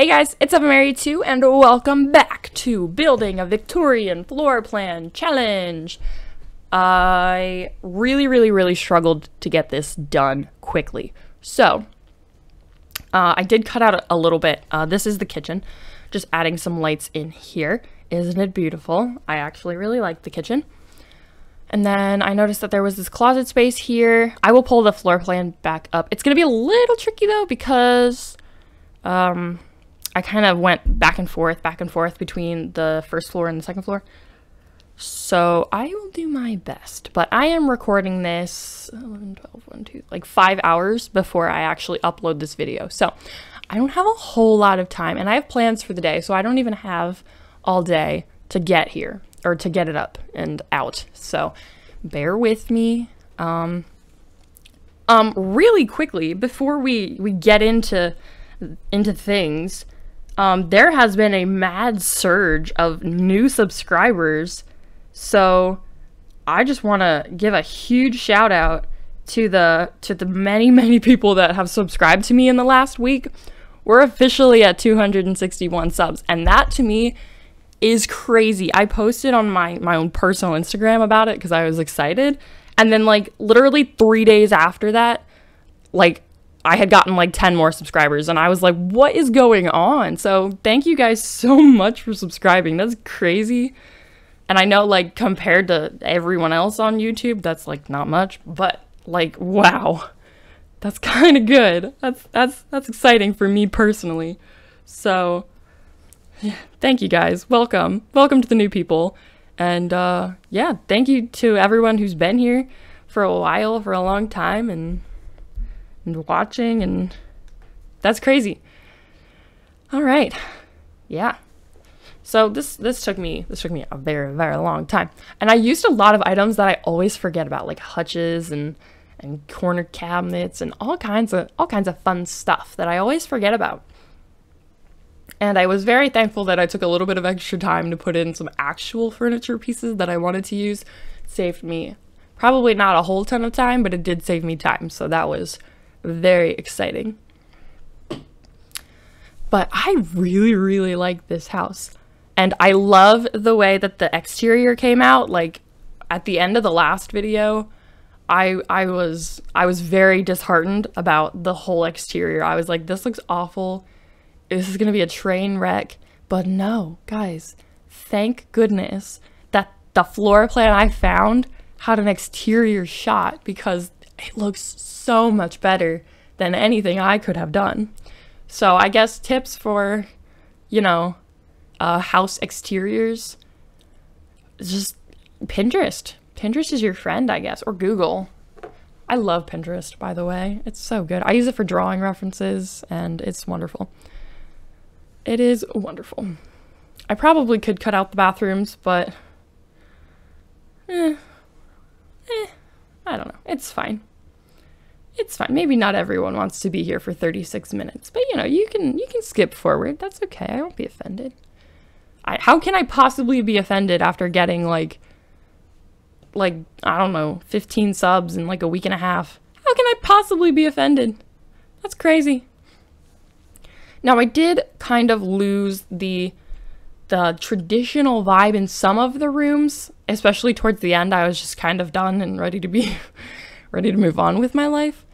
Hey guys, it's Mary2 and welcome back to building a Victorian floor plan challenge. I really struggled to get this done quickly. So, I did cut out a little bit. This is the kitchen. Just adding some lights in here. Isn't it beautiful? I actually really like the kitchen. And then I noticed that there was this closet space here. I will pull the floor plan back up. It's going to be a little tricky though because I kind of went back and forth between the first floor and the second floor. So I will do my best, but I am recording this 11, 12, 1, 2, like 5 hours before I actually upload this video. So I don't have a whole lot of time and I have plans for the day. So I don't even have all day to get here or to get it up and out. So bear with me. Really quickly before we get into things, there has been a mad surge of new subscribers, so I just want to give a huge shout out to the many people that have subscribed to me in the last week. We're officially at 261 subs, and that to me is crazy. I posted on my own personal Instagram about it because I was excited, and then like literally 3 days after that, like I had gotten like 10 more subscribers and I was like, what is going on? So thank you guys so much for subscribing. That's crazy. And I know like compared to everyone else on YouTube, that's like not much, but like, wow, that's kind of good. That's exciting for me personally. So yeah, thank you guys. Welcome to the new people. And yeah, thank you to everyone who's been here for a while, for a long time, and watching, and that's crazy. All right, yeah. So this took me a very long time, and I used a lot of items that I always forget about, like hutches and corner cabinets and all kinds of fun stuff that I always forget about. And I was very thankful that I took a little bit of extra time to put in some actual furniture pieces that I wanted to use. It saved me probably not a whole ton of time, but it did save me time, so that was very exciting. But I really like this house, and I love the way that the exterior came out. Like at the end of the last video, I was very disheartened about the whole exterior. I was like, this looks awful, this is gonna be a train wreck. But no, guys, thank goodness that the floor plan I found had an exterior shot, because it looks so much better than anything I could have done. So I guess tips for, you know, house exteriors, just Pinterest. Pinterest is your friend, I guess, or Google. I love Pinterest, by the way. It's so good. I use it for drawing references, and it's wonderful. It is wonderful. I probably could cut out the bathrooms, but I don't know. It's fine. It's fine. Maybe not everyone wants to be here for 36 minutes, but you know, you can skip forward. That's okay. I won't be offended. How can I possibly be offended after getting like I don't know, 15 subs in like a week and a half? How can I possibly be offended? That's crazy. Now, I did kind of lose the traditional vibe in some of the rooms, especially towards the end. I was just kind of done and ready to be ready to move on with my life.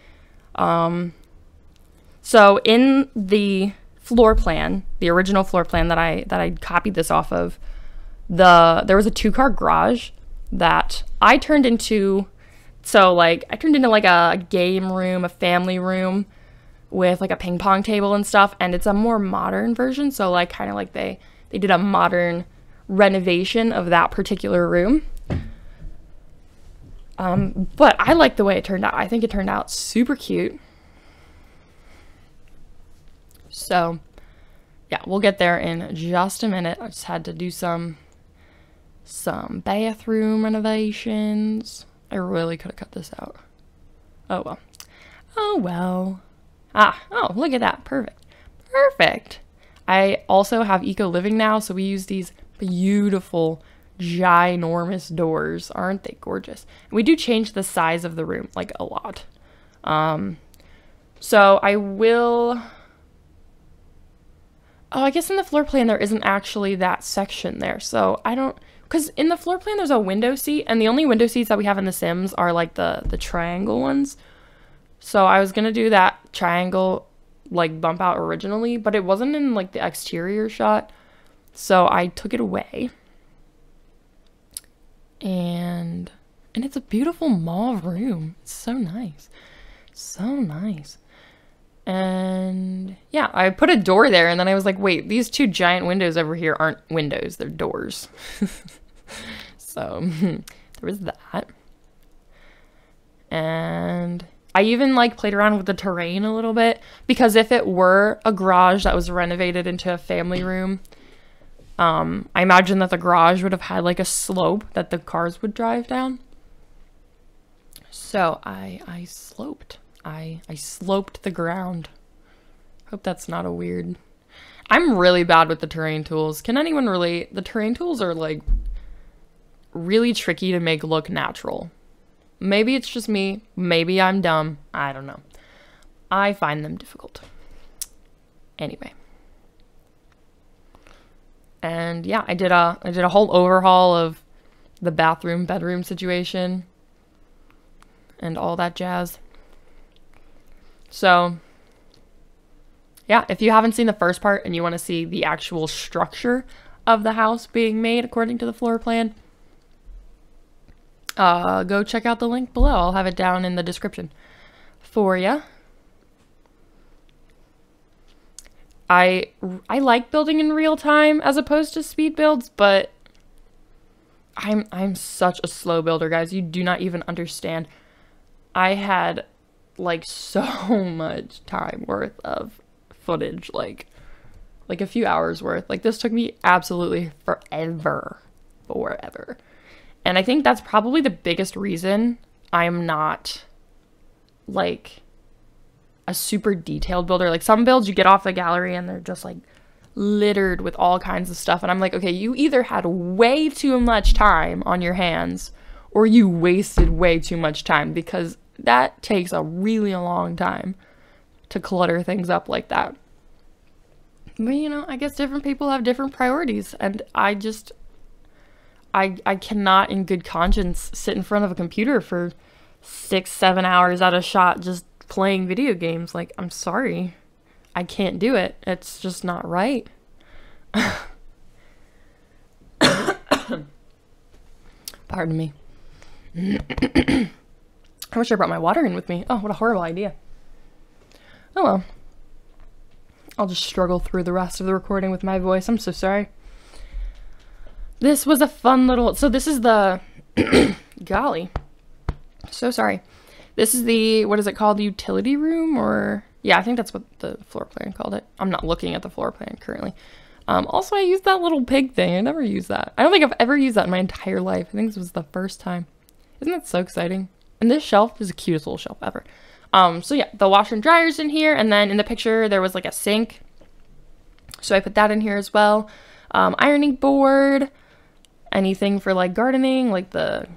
So in the floor plan, the original floor plan that I copied this off of, there was a 2-car garage that I turned into, like a game room, a family room with like a ping pong table and stuff, and it's a more modern version. So like kind of like they did a modern renovation of that particular room. But I like the way it turned out. I think it turned out super cute. So yeah, we'll get there in just a minute. I just had to do some bathroom renovations. I really could have cut this out. Oh well. Oh well. Oh, look at that. Perfect. I also have Eco Living now, so we use these beautiful ginormous doors. Aren't they gorgeous? And we do change the size of the room like a lot. So I will Oh, I guess in the floor plan there isn't actually that section there. So I don't, because in the floor plan there's a window seat, and the only window seats that we have in The Sims are like the triangle ones. So I was gonna do that triangle like bump out originally, but it wasn't in like the exterior shot. So I took it away. And it's a beautiful mauve room. It's so nice. So nice. And yeah, I put a door there, and then I was like, wait, these two giant windows over here aren't windows, they're doors. So there was that. And I even like played around with the terrain a little bit, because if it were a garage that was renovated into a family room, I imagine that the garage would have had like a slope that the cars would drive down. So I sloped. I sloped the ground. Hope that's not a weird... I'm really bad with the terrain tools. Can anyone relate? The terrain tools are like really tricky to make look natural. Maybe it's just me. Maybe I'm dumb. I don't know. I find them difficult. Anyway. And yeah, I did a whole overhaul of the bedroom situation and all that jazz. So yeah, if you haven't seen the first part and you want to see the actual structure of the house being made according to the floor plan, go check out the link below. I'll have it down in the description for you. I like building in real time as opposed to speed builds, but I'm such a slow builder, guys. You do not even understand. I had like so much time worth of footage, like a few hours worth. Like this took me absolutely forever. And I think that's probably the biggest reason I'm not like a super detailed builder. Like some builds you get off the gallery and they're just like littered with all kinds of stuff, and I'm like, okay, you either had way too much time on your hands or you wasted way too much time, because that takes a really long time to clutter things up like that. But you know, I guess different people have different priorities, and I cannot in good conscience sit in front of a computer for 6-7 hours at a shot just playing video games. Like, I'm sorry, I can't do it. It's just not right. Pardon me. I wish I brought my water in with me. Oh, what a horrible idea. Oh well. I'll just struggle through the rest of the recording with my voice. I'm so sorry. This was a fun little... So this is the... Golly. So sorry. This is the... What is it called? The utility room? Or... Yeah, I think that's what the floor plan called it. I'm not looking at the floor plan currently. Also, I used that little pig thing. I never used that. I don't think I've ever used that in my entire life. I think this was the first time. Isn't that so exciting? And this shelf is the cutest little shelf ever. So yeah, the washer and dryer's in here, and then in the picture there was like a sink, so I put that in here as well. Ironing board, anything for like gardening, like the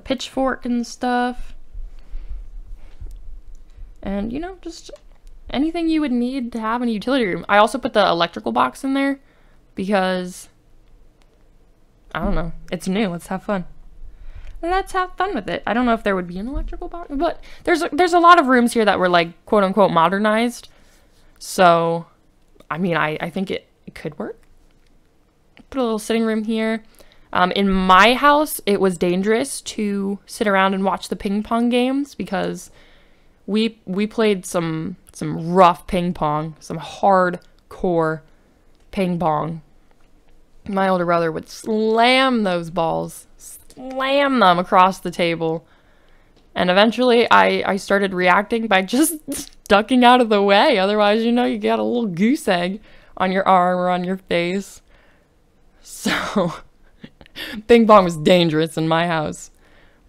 pitchfork and stuff, and you know, just anything you would need to have in a utility room. I also put the electrical box in there because I don't know, it's new. Let's have fun. Let's have fun with it. I don't know if there would be an electrical box, but there's a lot of rooms here that were like quote unquote modernized. So, I mean, I think it could work. Put a little sitting room here. In my house, it was dangerous to sit around and watch the ping pong games because we played some rough ping pong, some hardcore ping pong. My older brother would slam those balls. Slam them across the table, and eventually I started reacting by just ducking out of the way. Otherwise, you know, you get a little goose egg on your arm or on your face. So ping pong was dangerous in my house,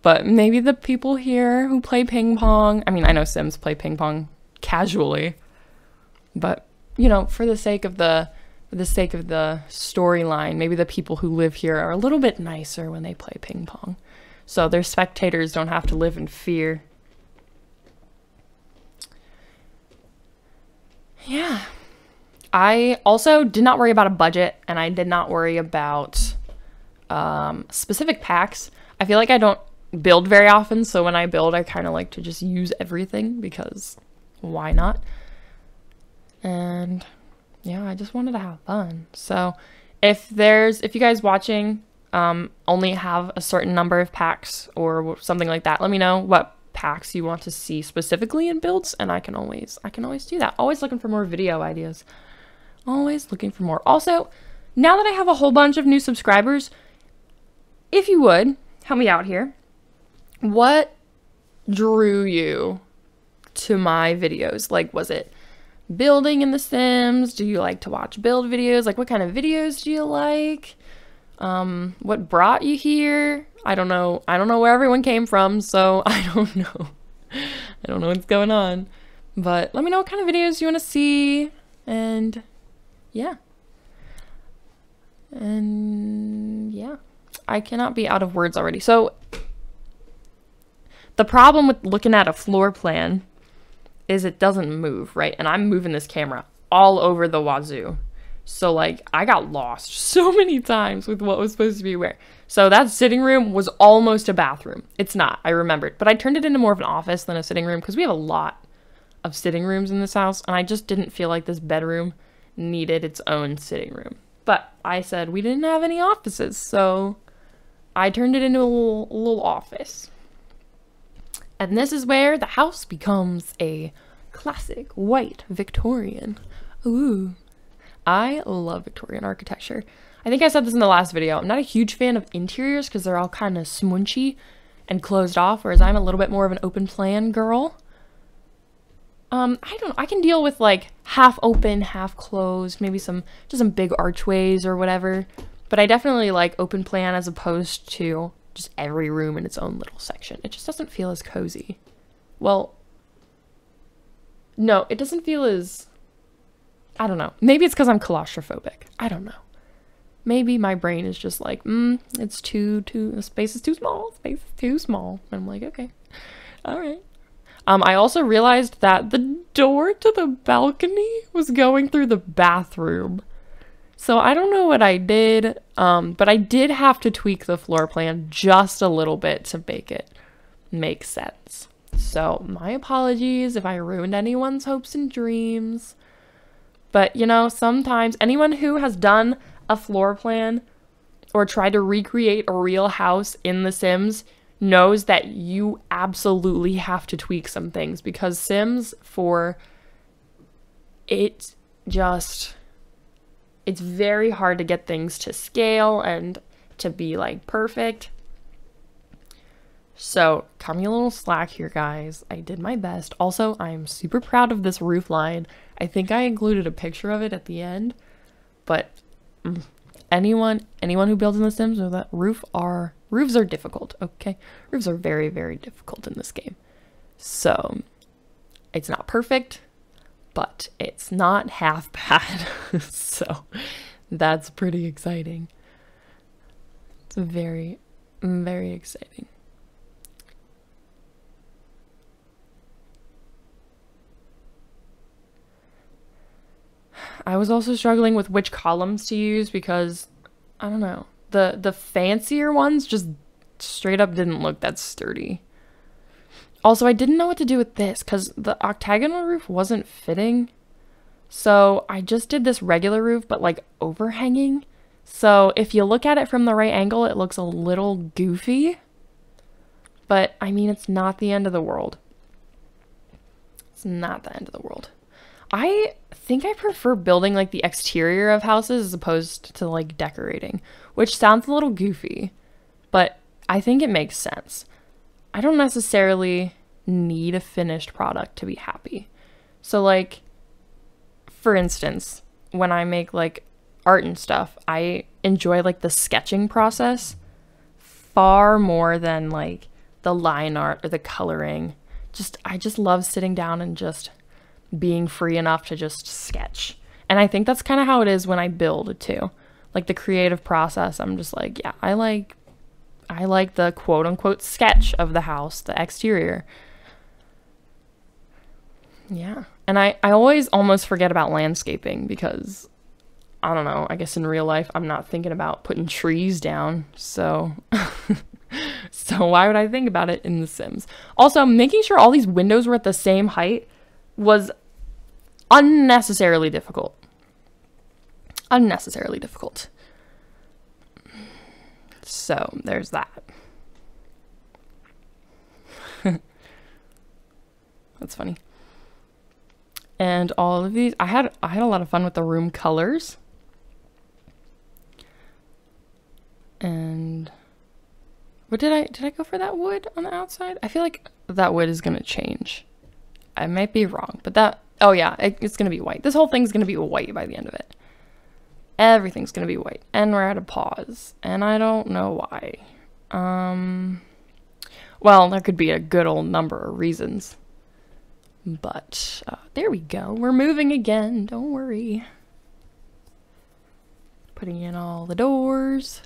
but maybe the people here who play ping pong, I mean, I know Sims play ping pong casually, but you know, for the sake of the storyline, maybe the people who live here are a little bit nicer when they play ping pong, so their spectators don't have to live in fear. Yeah, I also did not worry about a budget, and I did not worry about specific packs. I feel like I don't build very often, so when I build, I kind of like to just use everything because why not? And yeah, I just wanted to have fun. So if you guys watching only have a certain number of packs or something like that, let me know what packs you want to see specifically in builds, and I can always do that. Always looking for more video ideas. Always looking for more. Also, now that I have a whole bunch of new subscribers, if you would help me out here, what drew you to my videos? Like, was it building in The Sims? Do you like to watch build videos? Like, what kind of videos do you like? What brought you here? I don't know where everyone came from, so I don't know. I don't know what's going on. But let me know what kind of videos you want to see, and yeah. And yeah. I cannot be out of words already. So the problem with looking at a floor plan is it doesn't move, right? And I'm moving this camera all over the wazoo. So like I got lost so many times with what was supposed to be where. So that sitting room was almost a bathroom. It's not, I remembered. But I turned it into more of an office than a sitting room because we have a lot of sitting rooms in this house. And I just didn't feel like this bedroom needed its own sitting room. But I said we didn't have any offices, so I turned it into a little office. And this is where the house becomes a classic white Victorian. Ooh. I love Victorian architecture. I think I said this in the last video. I'm not a huge fan of interiors because they're all kind of smunchy and closed off, whereas I'm a little bit more of an open plan girl. I can deal with like half open, half closed, maybe just some big archways or whatever. But I definitely like open plan as opposed to just every room in its own little section. It just doesn't feel as cozy. Well, no, it doesn't feel as, I don't know. Maybe it's because I'm claustrophobic. I don't know. Maybe my brain is just like, it's the space is too small. Space is too small. And I'm like, okay, all right. I also realized that the door to the balcony was going through the bathroom. So I don't know what I did, but I did have to tweak the floor plan just a little bit to make it make sense. So my apologies if I ruined anyone's hopes and dreams. But, you know, sometimes anyone who has done a floor plan or tried to recreate a real house in The Sims knows that you absolutely have to tweak some things because Sims 4, it's very hard to get things to scale and to be like perfect. So cut me a little slack here, guys. I did my best. Also, I'm super proud of this roof line. I think I included a picture of it at the end, but anyone who builds in The Sims knows that roofs are difficult, okay? Roofs are very, very difficult in this game. So it's not perfect, but it's not half bad. So that's pretty exciting. It's very, very exciting. I was also struggling with which columns to use because, I don't know, the fancier ones just straight up didn't look that sturdy. Also, I didn't know what to do with this because the octagonal roof wasn't fitting. So I just did this regular roof, but like overhanging. So if you look at it from the right angle, it looks a little goofy. But I mean, it's not the end of the world. It's not the end of the world. I think I prefer building like the exterior of houses as opposed to like decorating, which sounds a little goofy, but I think it makes sense. I don't necessarily need a finished product to be happy. So like, for instance, when I make like art and stuff, I enjoy like the sketching process far more than like the line art or the coloring. I just love sitting down and just being free enough to just sketch. And I think that's kind of how it is when I build too. Like the creative process, I'm just like, yeah, I like the quote unquote sketch of the house, the exterior. Yeah. And I always almost forget about landscaping because, I don't know, I guess in real life I'm not thinking about putting trees down. So, so why would I think about it in The Sims? Also, making sure all these windows were at the same height was unnecessarily difficult. Unnecessarily difficult. So, there's that. That's funny. And all of these, I had a lot of fun with the room colors. And what did I go for that wood on the outside? I feel like that wood is gonna change. I might be wrong, but that, oh yeah, it's gonna be white. This whole thing's gonna be white by the end of it. Everything's gonna be white. And we're at a pause. And I don't know why. Well, there could be a good old number of reasons. But there we go. We're moving again. Don't worry. Putting in all the doors.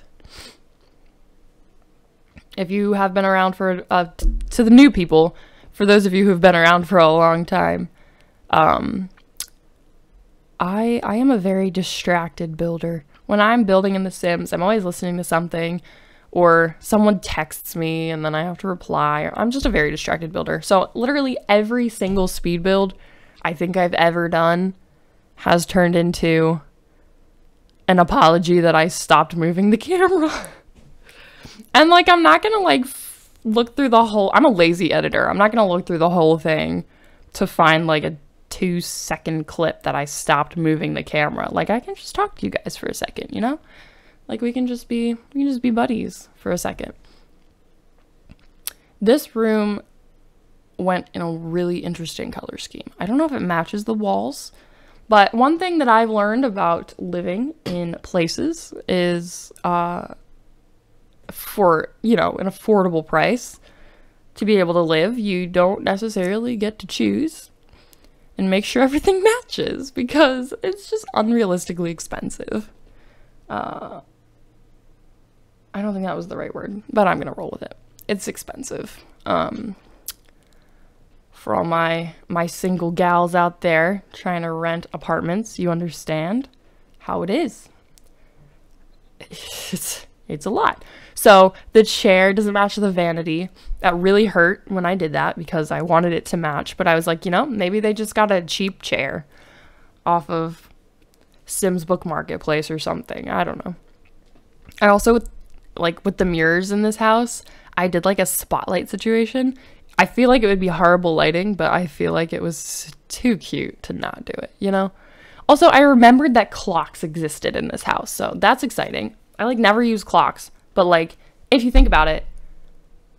If you have been around for, to the new people, for those of you who've been around for a long time, I am a very distracted builder. When I'm building in The Sims, I'm always listening to something, or someone texts me and then I have to reply. I'm just a very distracted builder. So literally every single speed build I think I've ever done has turned into an apology that I stopped moving the camera. And like, I'm not gonna like look through the whole, I'm a lazy editor. I'm not gonna look through the whole thing to find like a 2-second clip that I stopped moving the camera. Like, I can just talk to you guys for a second, you know? Like, we can just be buddies for a second. This room went in a really interesting color scheme. I don't know if it matches the walls, but one thing that I've learned about living in places is for, you know, an affordable price to be able to live, you don't necessarily get to choose and make sure everything matches because it's just unrealistically expensive. I don't think that was the right word, but I'm gonna roll with it. It's expensive. For all my single gals out there trying to rent apartments, you understand how it is. It's a lot. So the chair doesn't match the vanity. That really hurt when I did that because I wanted it to match, but I was like, you know, maybe they just got a cheap chair off of Sims Book Marketplace or something. I don't know. I also, like with the mirrors in this house, I did like a spotlight situation. I feel like it would be horrible lighting, but I feel like it was too cute to not do it, you know? Also, I remembered that clocks existed in this house, so that's exciting. I like never use clocks, but like if you think about it,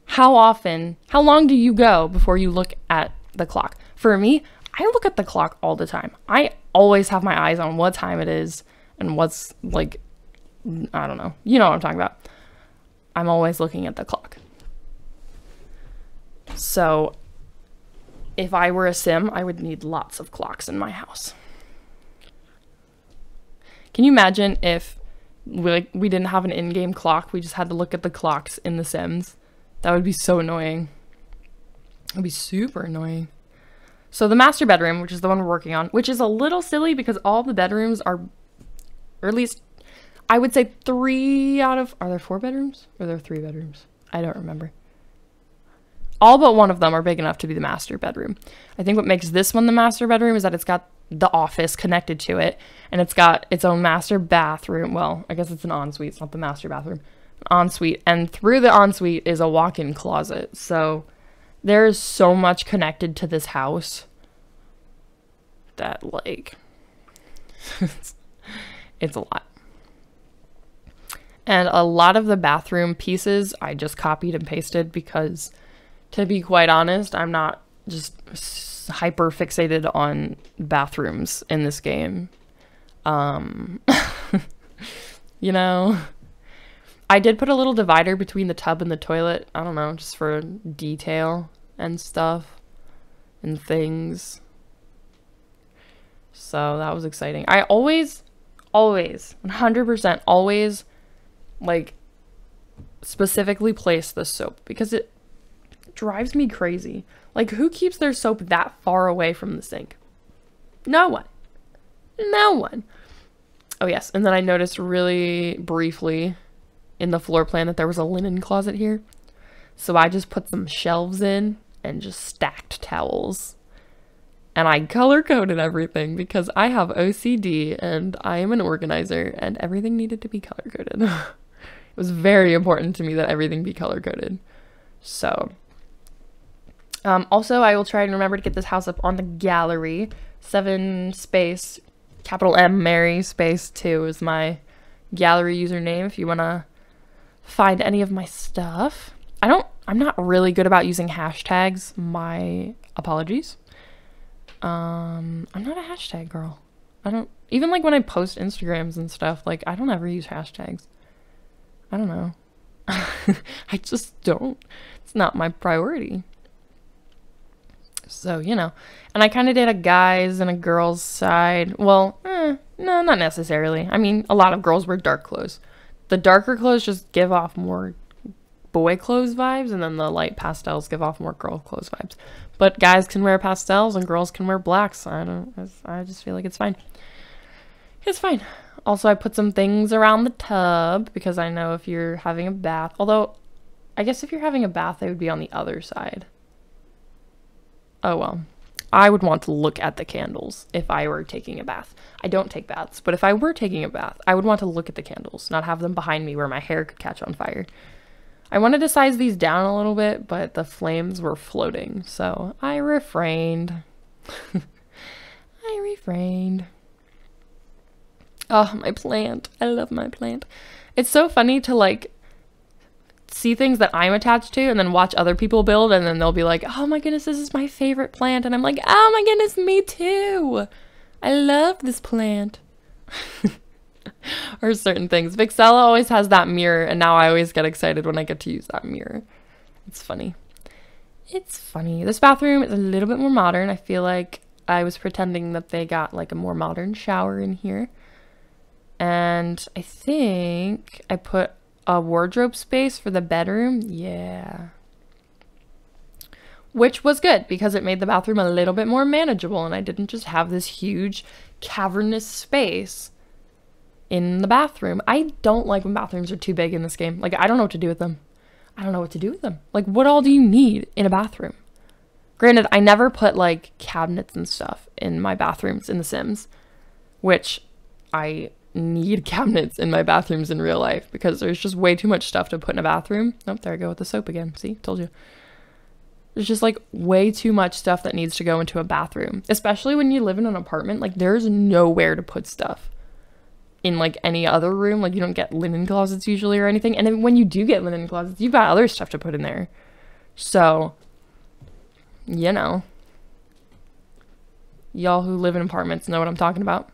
how long do you go before you look at the clock? For me, I look at the clock all the time. I always have my eyes on what time it is and what's like, I don't know. You know what I'm talking about. I'm always looking at the clock. So if I were a sim, I would need lots of clocks in my house. Can you imagine if we didn't have an in-game clock, we just had to look at the clocks in The Sims? That would be so annoying. It would be super annoying. So the master bedroom, which is the one we're working on, which is a little silly because all the bedrooms are, or at least I would say 3 out of, are there 4 bedrooms? Or are there 3 bedrooms? I don't remember. All but one of them are big enough to be the master bedroom. I think what makes this one the master bedroom is that it's got the office connected to it, and it's got its own master bathroom. Well, I guess it's an ensuite, it's not the master bathroom. An ensuite, and through the ensuite is a walk-in closet. So there's so much connected to this house that, like, it's a lot. And a lot of the bathroom pieces I just copied and pasted because, to be quite honest, I'm not just hyper fixated on bathrooms in this game. You know, I did put a little divider between the tub and the toilet. I don't know, just for detail and stuff and things. So that was exciting. I always, 100% always, like, specifically place the soap because drives me crazy. Like, who keeps their soap that far away from the sink? No one. No one. Oh, yes. And then I noticed really briefly in the floor plan that there was a linen closet here. So I just put some shelves in and just stacked towels. And I color-coded everything because I have OCD and I am an organizer and everything needed to be color-coded. It was very important to me that everything be color-coded. So, also I will try and remember to get this house up on the gallery. 7 space, capital M, Mary, space 2 is my gallery username if you want to find any of my stuff. I'm not really good about using hashtags. My apologies. I'm not a hashtag girl. Even like when I post Instagrams and stuff, like I don't ever use hashtags. I don't know. I just don't. It's not my priority. So, you know. And I kind of did a guys and a girls side. Well, no, not necessarily. I mean, a lot of girls wear dark clothes. The darker clothes just give off more boy clothes vibes, and then the light pastels give off more girl clothes vibes. But guys can wear pastels and girls can wear blacks. I just feel like it's fine. It's fine. Also, I put some things around the tub because I know if you're having a bath, although I guess if you're having a bath, they would be on the other side. Oh well. I would want to look at the candles if I were taking a bath. I don't take baths, but if I were taking a bath, I would want to look at the candles, not have them behind me where my hair could catch on fire. I wanted to size these down a little bit, but the flames were floating, so I refrained. I refrained. Oh, my plant. I love my plant. It's so funny to, like, see things that I'm attached to and then watch other people build, and then they'll be like, oh my goodness, this is my favorite plant. And I'm like, oh my goodness, me too. I love this plant. Or certain things. Vixella always has that mirror, and now I always get excited when I get to use that mirror. It's funny. It's funny. This bathroom is a little bit more modern. I feel like I was pretending that they got like a more modern shower in here. And I think I put a wardrobe space for the bedroom. Yeah. Which was good because it made the bathroom a little bit more manageable, and I didn't just have this huge cavernous space in the bathroom. I don't like when bathrooms are too big in this game. Like, I don't know what to do with them. I don't know what to do with them. Like, what all do you need in a bathroom? Granted, I never put, like, cabinets and stuff in my bathrooms in The Sims, which I need cabinets in my bathrooms in real life because there's just way too much stuff to put in a bathroom. Oh, there I go with the soap again. See? Told you. There's just, like, way too much stuff that needs to go into a bathroom, especially when you live in an apartment. Like, there's nowhere to put stuff in like any other room. Like, you don't get linen closets usually or anything, and then when you do get linen closets, you've got other stuff to put in there. So, you know, y'all who live in apartments know what I'm talking about.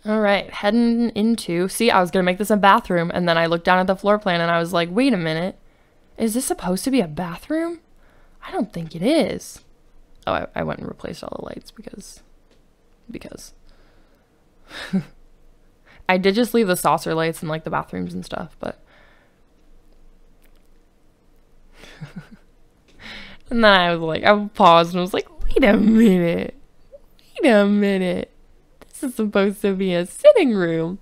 All right, heading into, see, I was gonna make this a bathroom, and then I looked down at the floor plan and I was like, wait a minute, is this supposed to be a bathroom? I don't think it is. Oh, I went and replaced all the lights because I did just leave the saucer lights in like the bathrooms and stuff, but and then I was like, I paused and was like, wait a minute, this is supposed to be a sitting room.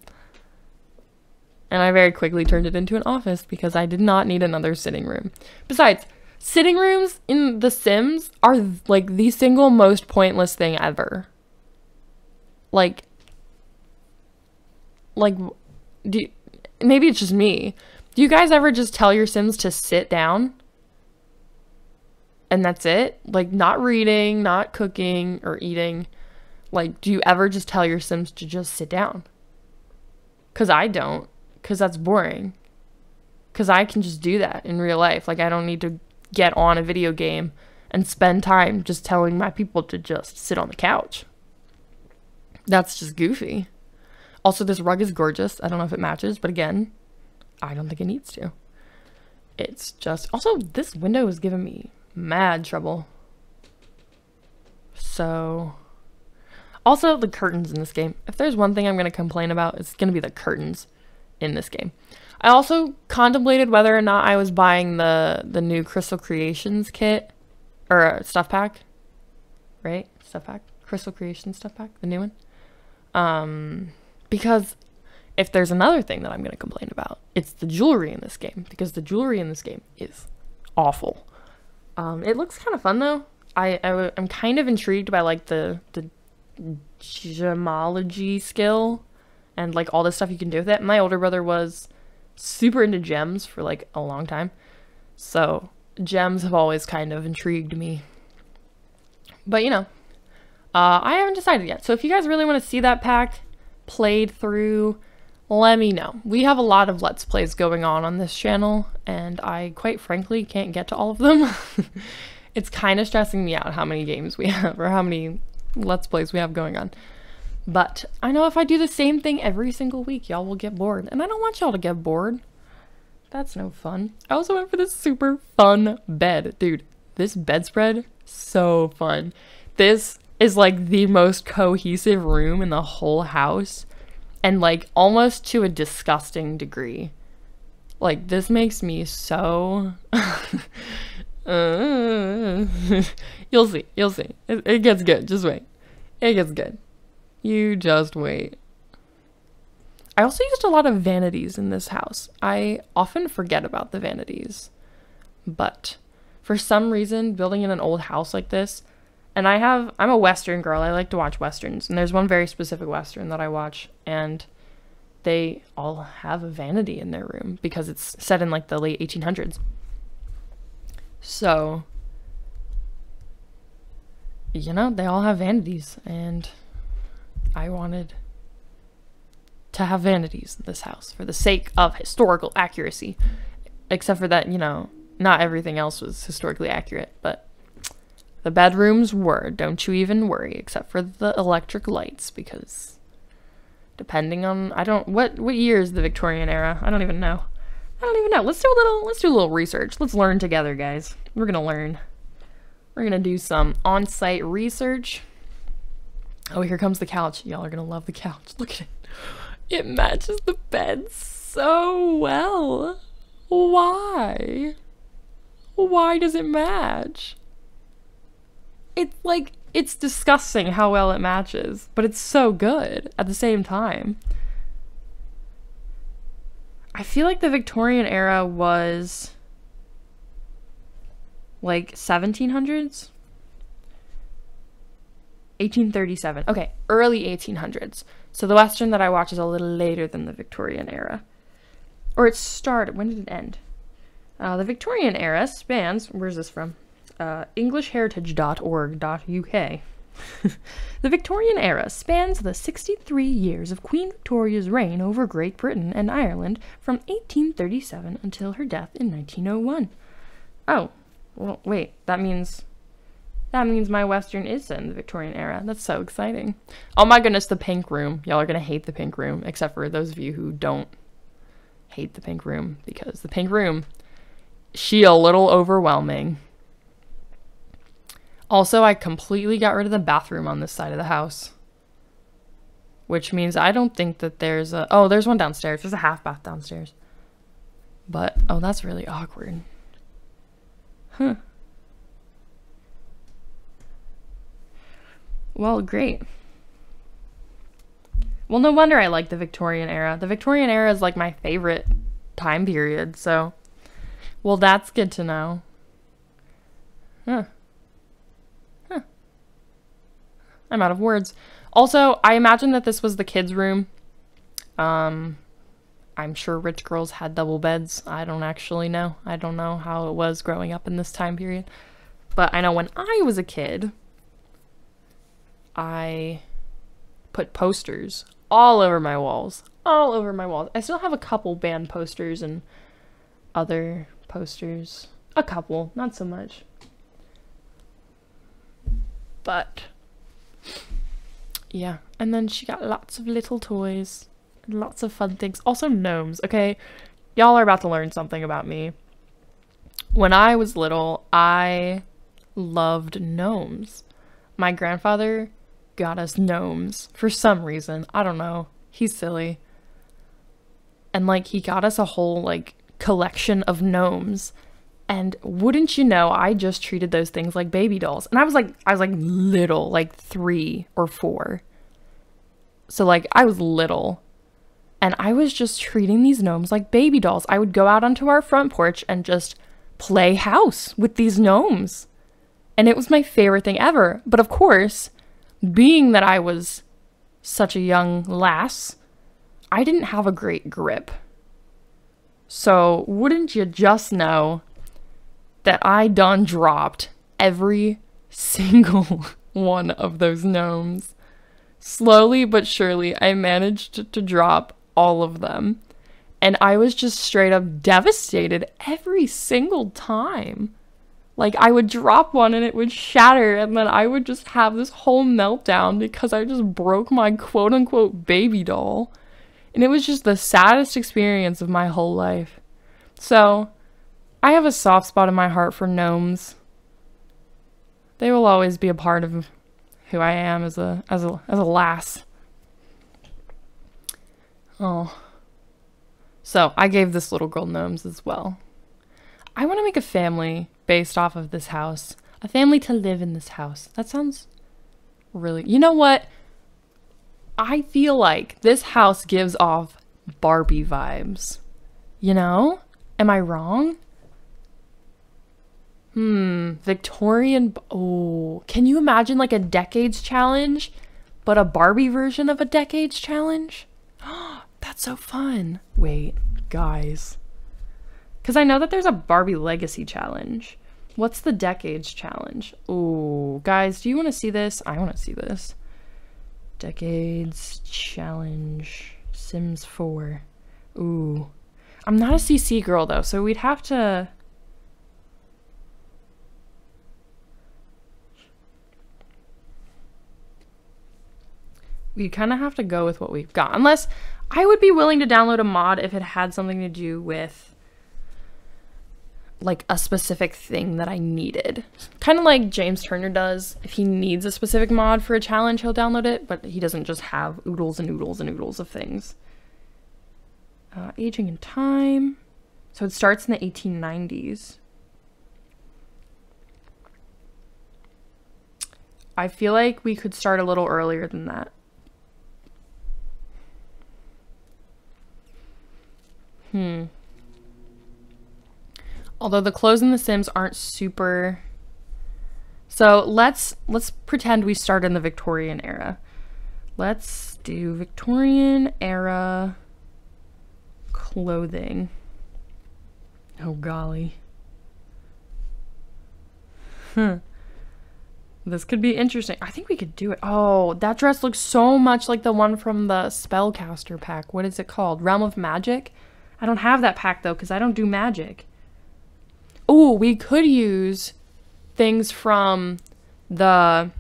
And I very quickly turned it into an office because I did not need another sitting room. Besides, sitting rooms in The Sims are like the single most pointless thing ever. Like, maybe it's just me. Do you guys ever just tell your Sims to sit down? And that's it? Like, not reading, not cooking, or eating. Like, do you ever just tell your Sims to just sit down? Because I don't. Because that's boring. Because I can just do that in real life. Like, I don't need to get on a video game and spend time just telling my people to just sit on the couch. That's just goofy. Also, this rug is gorgeous. I don't know if it matches, but again, I don't think it needs to. It's just... Also, this window is giving me mad trouble. So... Also, the curtains in this game. If there's one thing I'm going to complain about, it's going to be the curtains. in this game. I also contemplated whether or not I was buying the new Crystal Creations kit, or stuff pack, right? Stuff pack? Crystal Creations stuff pack, the new one. Because if there's another thing that I'm going to complain about, it's the jewelry in this game, because the jewelry in this game is awful. It looks kind of fun though. I'm kind of intrigued by like the gemology skill and like all the stuff you can do with it. My older brother was super into gems for like a long time, so gems have always kind of intrigued me. But you know, I haven't decided yet. So if you guys really want to see that pack played through, let me know. We have a lot of Let's Plays going on this channel, and I quite frankly can't get to all of them. It's kind of stressing me out how many games we have, or how many Let's Plays we have going on. But I know if I do the same thing every single week, y'all will get bored. And I don't want y'all to get bored. That's no fun. I also went for this super fun bed. Dude, this bedspread, so fun. This is like the most cohesive room in the whole house. And like almost to a disgusting degree. Like this makes me so... You'll see. It gets good. Just wait. It gets good. You just wait. I also used a lot of vanities in this house. I often forget about the vanities. But for some reason, building in an old house like this, and I'm a Western girl. I like to watch Westerns. And there's one very specific Western that I watch. And they all have a vanity in their room because it's set in like the late 1800s. So, you know, they all have vanities, and I wanted to have vanities in this house for the sake of historical accuracy. Except for that, you know, not everything else was historically accurate, but the bedrooms were, don't you even worry, except for the electric lights, because depending on, what year is the Victorian era? I don't even know. Let's do a little research. Let's learn together, guys. We're gonna learn. We're gonna do some on-site research. Oh, here comes the couch. Y'all are gonna love the couch. Look at it. It matches the bed so well. Why? Why does it match? It's like, it's disgusting how well it matches, but it's so good at the same time. I feel like the Victorian era was like 1700s? 1837. Okay, early 1800s. So the Western that I watch is a little later than the Victorian era. Or it started, when did it end? The Victorian era spans, where's this from? EnglishHeritage.org.uk. The Victorian era spans the 63 years of Queen Victoria's reign over Great Britain and Ireland from 1837 until her death in 1901. Oh, well, wait, that means my Western is set in the Victorian era. That's so exciting. Oh my goodness, the pink room. Y'all are gonna hate the pink room, except for those of you who don't hate the pink room, because the pink room, she a little overwhelming. Also, I completely got rid of the bathroom on this side of the house. Which means I don't think that there's a... Oh, there's one downstairs. There's a half bath downstairs. But, oh, that's really awkward. Huh. Well, great. Well, no wonder I like the Victorian era. The Victorian era is like my favorite time period, so... Well, that's good to know. Huh. I'm out of words. Also, I imagine that this was the kids' room. I'm sure rich girls had double beds. I don't actually know. I don't know how it was growing up in this time period. But I know when I was a kid, I put posters all over my walls. All over my walls. I still have a couple band posters and other posters. A couple, not so much. But... yeah, and then she got lots of little toys, and lots of fun things. Also gnomes, okay? Y'all are about to learn something about me. When I was little, I loved gnomes. My grandfather got us gnomes for some reason. I don't know. He's silly. And like he got us a whole like collection of gnomes. And wouldn't you know, I just treated those things like baby dolls. And I was like little, like 3 or 4. So like I was little. And I was just treating these gnomes like baby dolls. I would go out onto our front porch and just play house with these gnomes. And it was my favorite thing ever. But of course, being that I was such a young lass, I didn't have a great grip. So wouldn't you just know that I done dropped every single one of those gnomes. Slowly but surely, I managed to drop all of them. And I was just straight up devastated every single time. Like, I would drop one and it would shatter, and then I would just have this whole meltdown because I just broke my quote-unquote baby doll. And it was just the saddest experience of my whole life. So, I have a soft spot in my heart for gnomes. They will always be a part of who I am as a lass. Oh. So, I gave this little girl gnomes as well. I want to make a family based off of this house. A family to live in this house. That sounds really... You know what? I feel like this house gives off Barbie vibes. You know? Am I wrong? Victorian... Oh, can you imagine like a decades challenge, but a Barbie version of a decades challenge? That's so fun. Wait, guys. Because I know that there's a Barbie Legacy challenge. What's the decades challenge? Oh, guys, do you want to see this? I want to see this. Decades challenge. Sims 4. Ooh. I'm not a CC girl, though, so we'd have to... We kind of have to go with what we've got. Unless I would be willing to download a mod if it had something to do with like a specific thing that I needed. Kind of like James Turner does. If he needs a specific mod for a challenge, he'll download it, but he doesn't just have oodles and oodles and oodles of things. Aging in time. So it starts in the 1890s. I feel like we could start a little earlier than that. Although the clothes in The Sims aren't super... So let's pretend we start in the Victorian era. Let's do Victorian era clothing. Oh golly. This could be interesting. I think we could do it. Oh, that dress looks so much like the one from the Spellcaster pack. What is it called? Realm of Magic? I don't have that pack though because I don't do magic. Oh, we could use things from the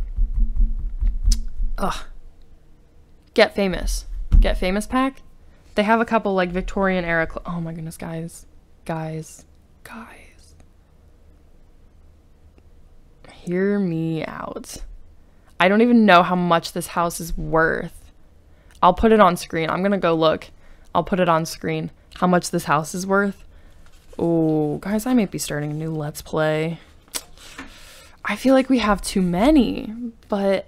Get Famous pack. They have a couple like Victorian era oh my goodness, guys. Hear me out. I don't even know how much this house is worth. I'll put it on screen. I'm gonna go look. I'll put it on screen. How much this house is worth. Oh, guys, I might be starting a new Let's Play. I feel like we have too many, but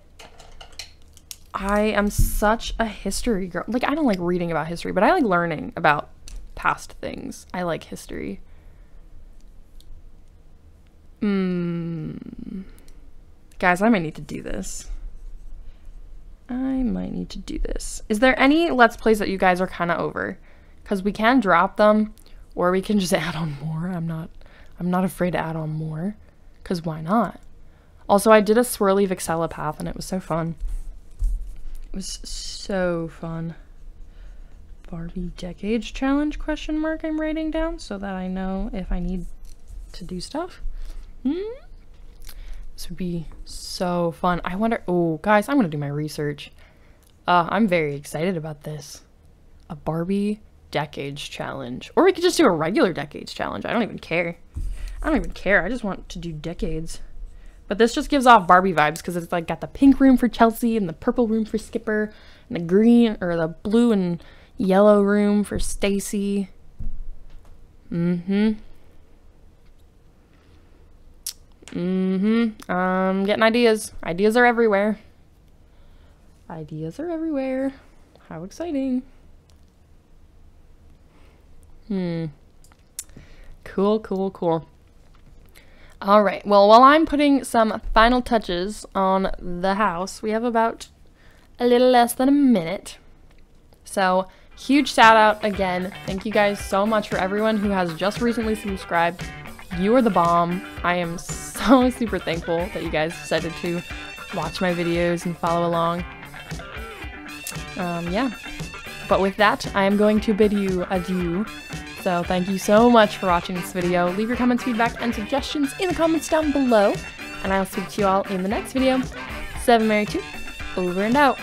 I am such a history girl. Like, I don't like reading about history, but I like learning about past things. I like history. Guys, I might need to do this. Is there any Let's Plays that you guys are kind of over? Because we can drop them, or we can just add on more. I'm not afraid to add on more, because why not? Also, I did a swirly Vixella path, and it was so fun. It was so fun. Barbie Decades Challenge, question mark, I'm writing down, so that I know if I need to do stuff. This would be so fun. I wonder, oh, guys, I'm going to do my research. I'm very excited about this. A Barbie Decades Challenge. Or we could just do a regular Decades Challenge. I don't even care. I just want to do decades. But this just gives off Barbie vibes because it's like got the pink room for Chelsea and the purple room for Skipper and the green or the blue and Yellow room for Stacy. Getting ideas. Ideas are everywhere. Ideas are everywhere. How exciting. Cool. Alright, well, while I'm putting some final touches on the house, we have about a little less than a minute. So, huge shout out again. Thank you guys so much for everyone who has just recently subscribed. You are the bomb. I am so super thankful that you guys decided to watch my videos and follow along. Yeah. But with that, I am going to bid you adieu. So thank you so much for watching this video. Leave your comments, feedback, and suggestions in the comments down below. And I will speak to you all in the next video. 7Mary2, over and out.